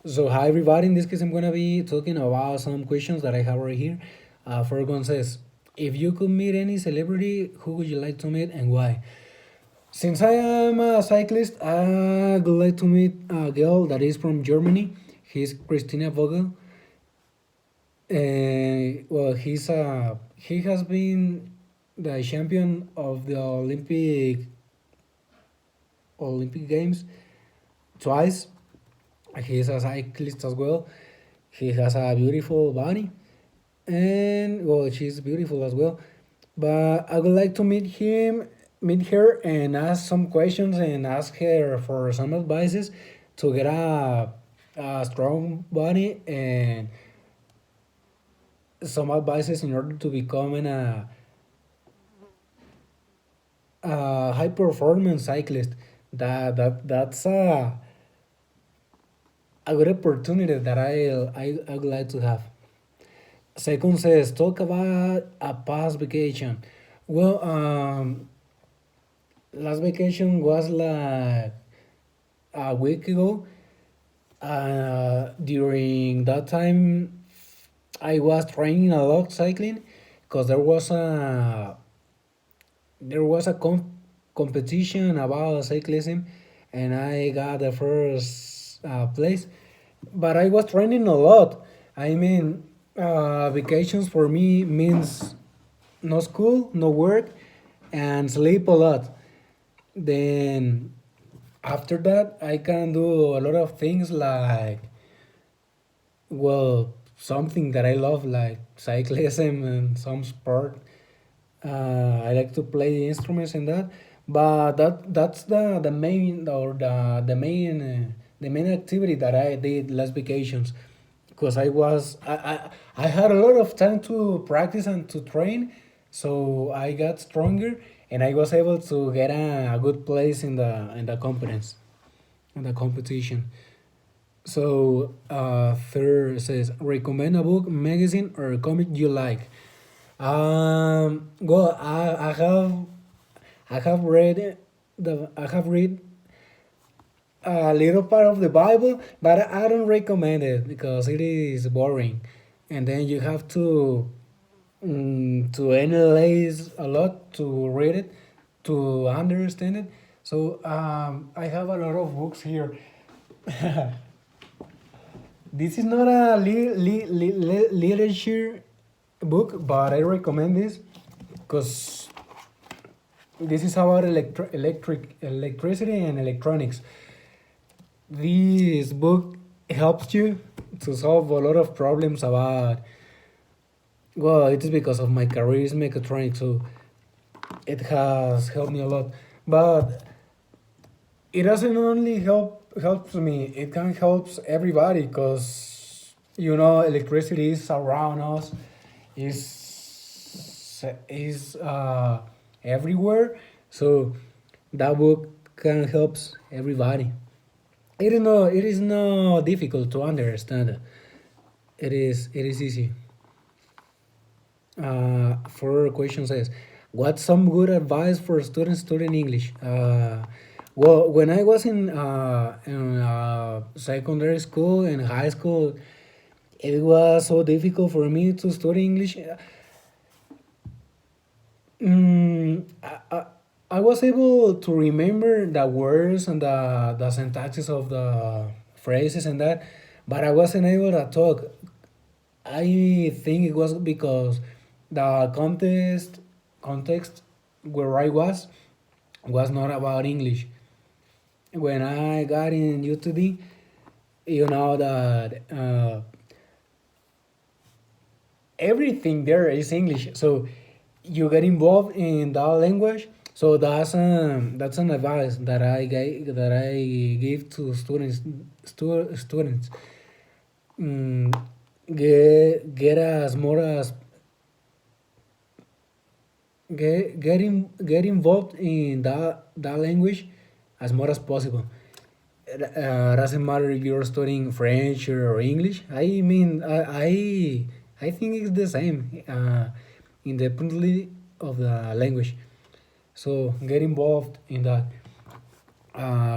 So hi everybody, in this case I'm gonna be talking about some questions that I have right here. First one says, if you could meet any celebrity, who would you like to meet and why? Since I am a cyclist, I would like to meet a girl that is from Germany. He's Christina Vogel. Well, he has been the champion of the Olympic Games twice. He's a cyclist as well. He has a beautiful body, and well, she's beautiful as well. But I would like to meet her, and ask some questions and ask her for some advices to get a strong body and some advices in order to become a high performance cyclist. That's a good opportunity that I would like to have. Second says, talk about a past vacation. Well, last vacation was like a week ago. During that time, I was training a lot cycling because there was a competition about cyclism, and I got the first place. But I was training a lot. I mean, vacations for me means no school, no work, and sleep a lot. Then after that, I can do a lot of things like, well, something that I love, like cyclism and some sport. I like to play instruments and that, but that's the main or the main activity that I did last vacations, because I had a lot of time to practice and to train, so I got stronger and I was able to get a good place in the competence in the competition. So third says, recommend a book, magazine, or comic you like. Well, I have read I have read a little part of the Bible, but I don't recommend it because it is boring, and then you have to analyze a lot to read it, to understand it. So I have a lot of books here. This is not a literature book, but I recommend this because this is about electricity and electronics. This book helps you to solve a lot of problems about. Well, it is because of my career is mechatronics, so it has helped me a lot. But it doesn't only helps me; it can helps everybody because electricity is around us, is everywhere. So that book can helps everybody. It is not difficult to understand. It is easy. For question says, what's some good advice for students studying English? Well, when I was in secondary school and high school, it was so difficult for me to study English. I was able to remember the words and the syntaxes of the phrases and that, but I wasn't able to talk. I think it was because the context where I was not about English. When I got in UTD, you know that everything there is English. So you get involved in that language. So that's an advice that I give to students. Mm, get as more as get involved in that language as much as possible. Doesn't matter if you're studying French or English. I mean, I think it's the same, independently of the language. So get involved in that.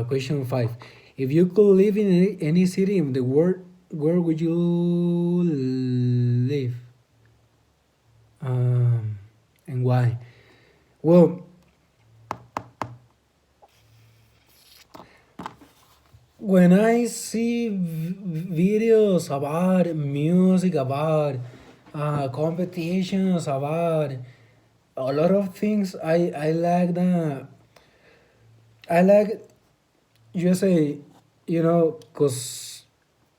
Question 5. If you could live in any city in the world, where would you live? Um, and why? Well, when I see videos about music, about competitions, about a lot of things, I like I like USA, cause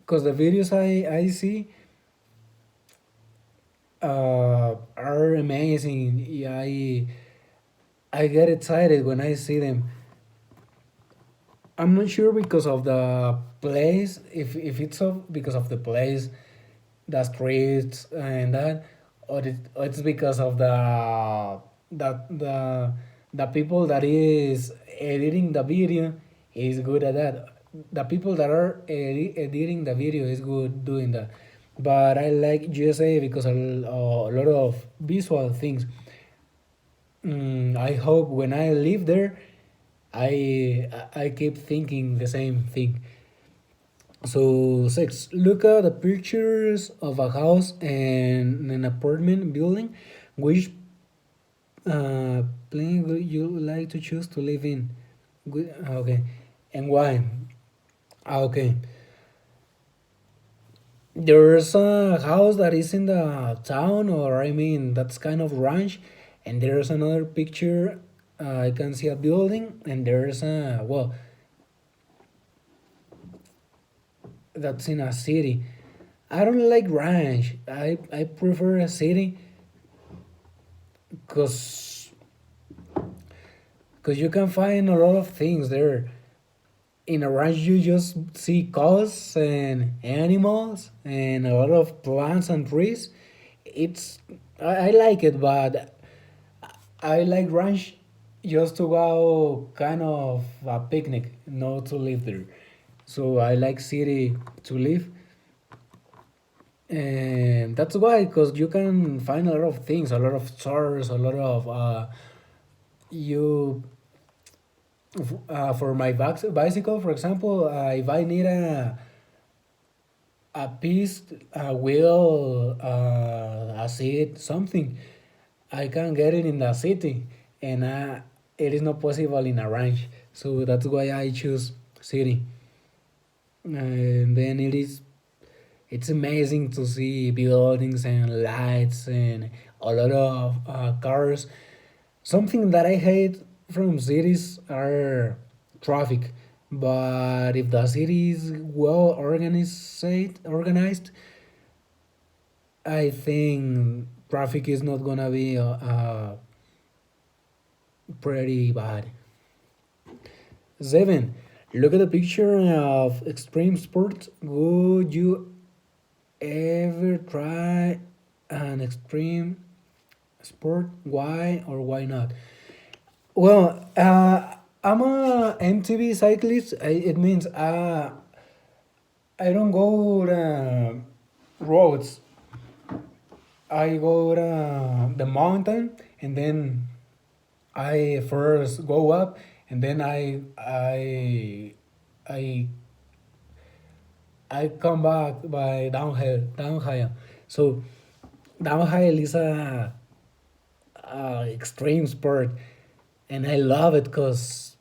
the videos I see are amazing. Yeah, I get excited when I see them. I'm not sure because of the place, if it's because of the place, the streets and that, or it's because of the the people that is editing the video is good at that. The people that are editing the video is good doing that. But I like USA because a lot of visual things. I hope when I live there, I keep thinking the same thing. So six, look at the pictures of a house and an apartment building. Which plane would you like to choose to live in? Okay, and why? Okay, there's a house that is in the town, or I mean, that's kind of ranch, and there's another picture. I can see a building, and there's a well, that's in a city. I don't like ranch. I prefer a city because you can find a lot of things there. In a ranch, you just see cows and animals and a lot of plants and trees. It's I like it, but I like ranch just to go kind of a picnic, not to live there. So I like city to live, and that's why, because you can find a lot of things, a lot of stores, a lot of you for my bicycle, for example, if I need a piece, a wheel, a seat, something, I can get it in the city, and it is not possible in a ranch. So that's why I choose city. And then it's amazing to see buildings and lights and a lot of cars. Something that I hate from cities are traffic. But if the city is well organized, I think traffic is not gonna be pretty bad. Seven. Look at the picture of extreme sports. Would you ever try an extreme sport? Why or why not? Well, I'm a MTV cyclist. It means I don't go to roads. I go to the mountain, and then I first go up, and then I I come back by downhill. So downhill is a extreme sport, and I love it because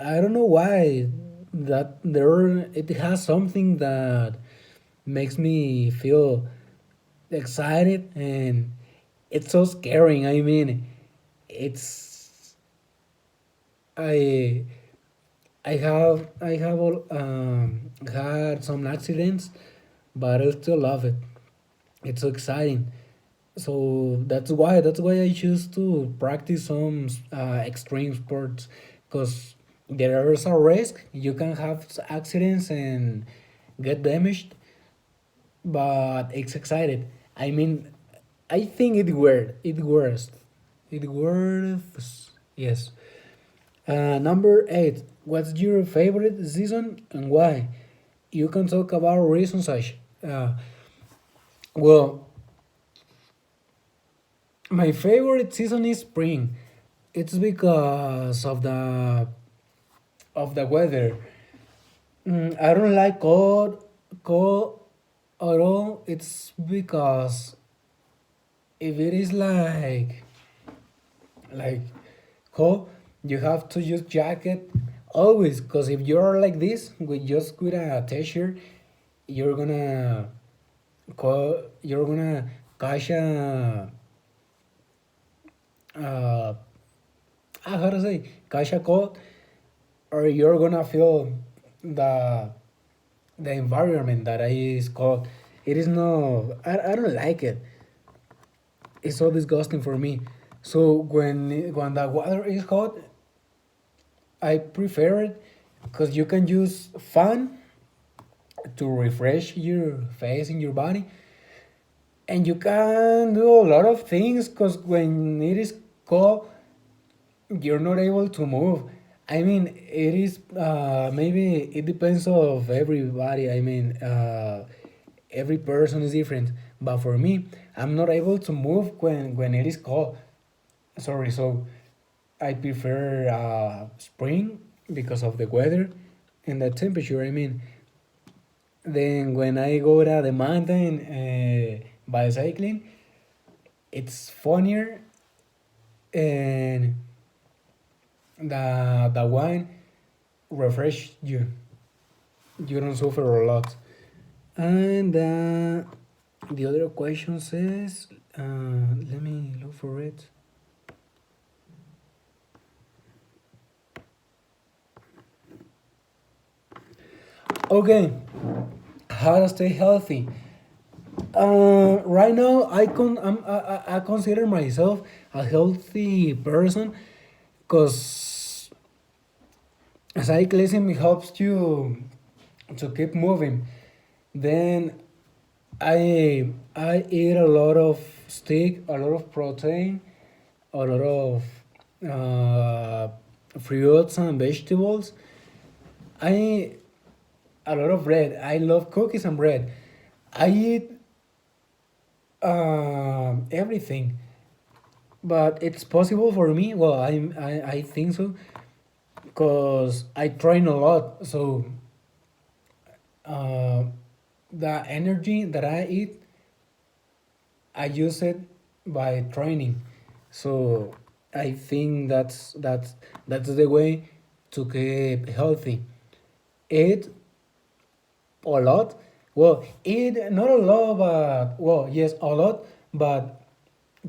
I don't know why that there it has something that makes me feel excited, and it's so scary. I mean, it's I I have had some accidents, but I still love it. It's so exciting. So that's why I choose to practice some extreme sports, because there is a risk you can have accidents and get damaged, but it's excited. I mean, I think it worth yes. Number eight. What's your favorite season and why? You can talk about reasons. Well, my favorite season is spring. It's because of the weather. I don't like cold at all. It's because if it is like cold, you have to use jacket always. Cause if you're like this with just with a t-shirt, you're gonna you're gonna catch uh how to say catch a cold, or you're gonna feel the the environment that is cold. It is no, I don't like it. It's so disgusting for me. So when the water is hot, I prefer it because you can use fan to refresh your face and your body, and you can do a lot of things. Because when it is cold, you're not able to move. I mean, it is maybe it depends of everybody. I mean, every person is different. But for me, I'm not able to move when it is cold. Sorry, so I prefer spring because of the weather and the temperature. I mean, then when I go to the mountain bicycling, it's funnier, and the wine refresh you. You don't suffer a lot. And the other question says, let me look for it. Okay, how to stay healthy? Right now, I consider myself a healthy person because cyclism helps you to keep moving. Then I eat a lot of steak, a lot of protein, a lot of fruits and vegetables. I eat a lot of bread. I love cookies and bread. I eat everything, but it's possible for me. Well, I think so because I train a lot. So uh, the energy that I eat, I use it by training. So I think that's the way to keep healthy. Eat a lot. Well, eat not a lot, but well, yes, a lot, but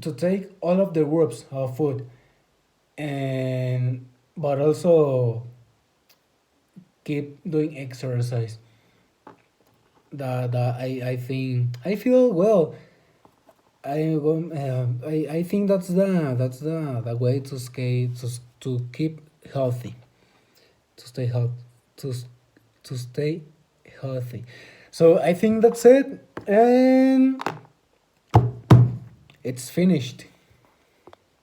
to take all of the groups of food, and but also keep doing exercise. That I think I feel well. I think that's the way to skate to keep healthy, to stay health to to stay healthy. So I think that's it, and it's finished.